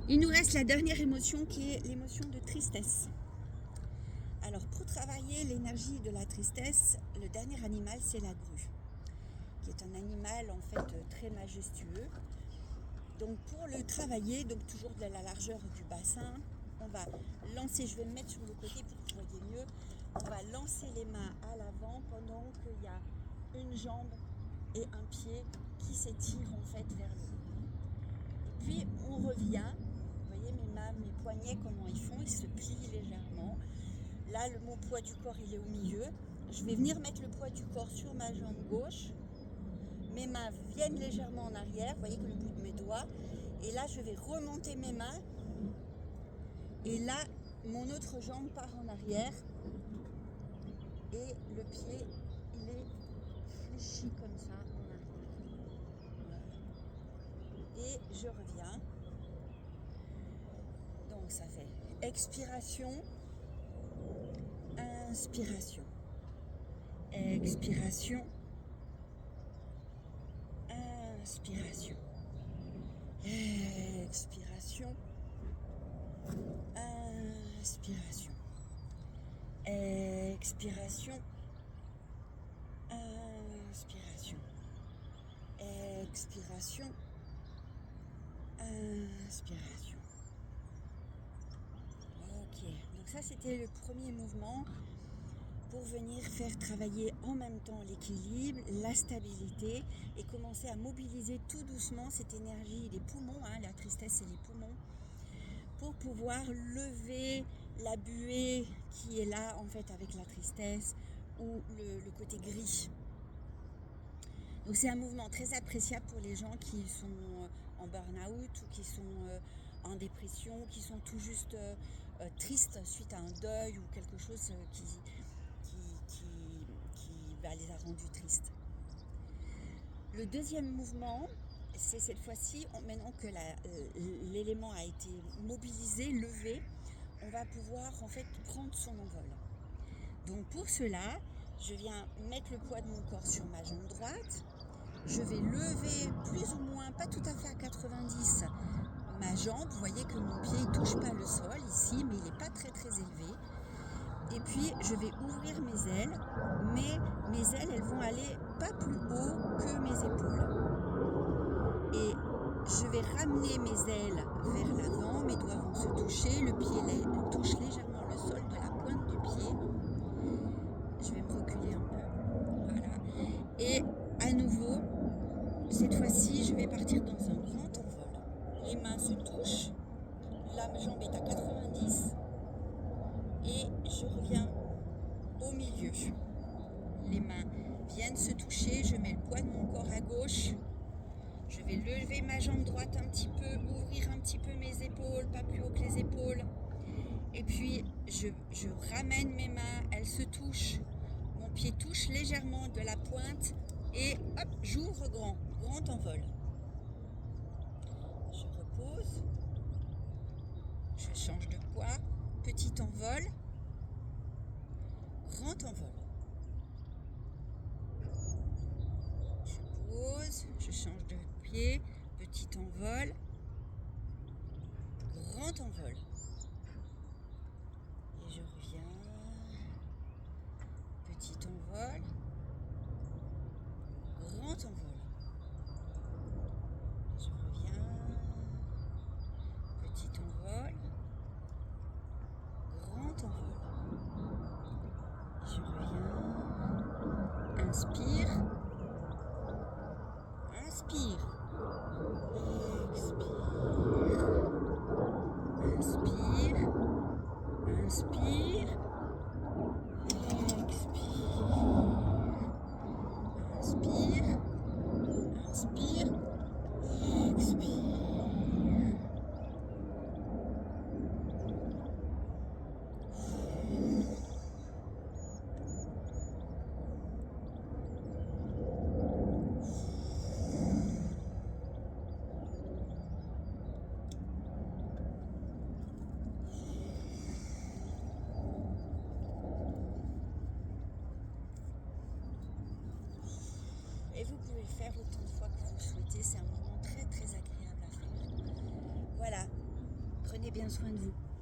Il nous reste la dernière émotion qui est l'émotion de tristesse. Alors pour travailler l'énergie de la tristesse, le dernier animal c'est la grue, qui est un animal en fait très majestueux. Donc pour le travailler, donc toujours de la largeur du bassin, on va lancer, je vais me mettre sur le côté pour que vous voyez mieux, on va lancer les mains à l'avant pendant qu'il y a une jambe et un pied qui s'étirent en fait vers le haut. Et puis on revient, vous voyez mes mains, mes poignets comment ils font, ils se plient légèrement. Là mon poids du corps il est au milieu, je vais venir mettre le poids du corps sur ma jambe gauche. Mes mains viennent légèrement en arrière, vous voyez que le bout de mes doigts. Et là, je vais remonter mes mains. Et là, mon autre jambe part en arrière. Et le pied, il est fléchi comme ça en arrière. Voilà. Et je reviens. Donc ça fait expiration, inspiration, expiration, inspiration, expiration, inspiration, expiration, inspiration, expiration, inspiration. Ok, donc ça c'était le premier mouvement pour venir faire travailler en même temps l'équilibre, la stabilité et commencer à mobiliser tout doucement cette énergie des poumons, la tristesse c'est les poumons, pour pouvoir lever la buée qui est là en fait avec la tristesse ou le côté gris. Donc c'est un mouvement très appréciable pour les gens qui sont en burn-out ou qui sont en dépression, qui sont tout juste tristes suite à un deuil ou quelque chose qui les a rendus tristes. Le deuxième mouvement, c'est cette fois-ci, maintenant que l'élément a été mobilisé, levé, on va pouvoir en fait prendre son envol. Donc pour cela, je viens mettre le poids de mon corps sur ma jambe droite. Je vais lever plus ou moins, pas tout à fait à 90, ma jambe. Vous voyez que mon pied ne touche pas le sol ici, mais il n'est pas très très élevé. Et puis je vais ouvrir mes ailes, mais mes ailes elles vont aller pas plus haut que mes épaules. Et je vais ramener mes ailes vers l'avant, mes doigts vont se toucher, le pied touche légèrement le sol de la pointe du pied. Je vais me reculer un peu, voilà. Et à nouveau, cette fois-ci, je vais partir dans un grand envol. Les mains se touchent, la jambe est à 90 et je reviens au milieu. Les mains viennent se toucher, je mets le poids de mon corps à gauche. Je vais lever ma jambe droite un petit peu, ouvrir un petit peu mes épaules, pas plus haut que les épaules. Et puis, je ramène mes mains, elles se touchent. Mon pied touche légèrement de la pointe et hop, j'ouvre grand envol. Je repose. Je change de poids. Petit envol. Grand envol. Je pose. Je change de pied. Petit envol. Grand envol. Et je reviens. Petit envol. Grand envol. Et je reviens. Petit envol. Grand envol. Et je reviens. Inspire. Inspire. Expire. Inspire. Inspire. Expire. Inspire. Inspire. Expire. Et vous pouvez le faire autant de fois que vous le souhaitez, c'est un moment très très agréable à faire. Voilà, Prenez bien soin de vous.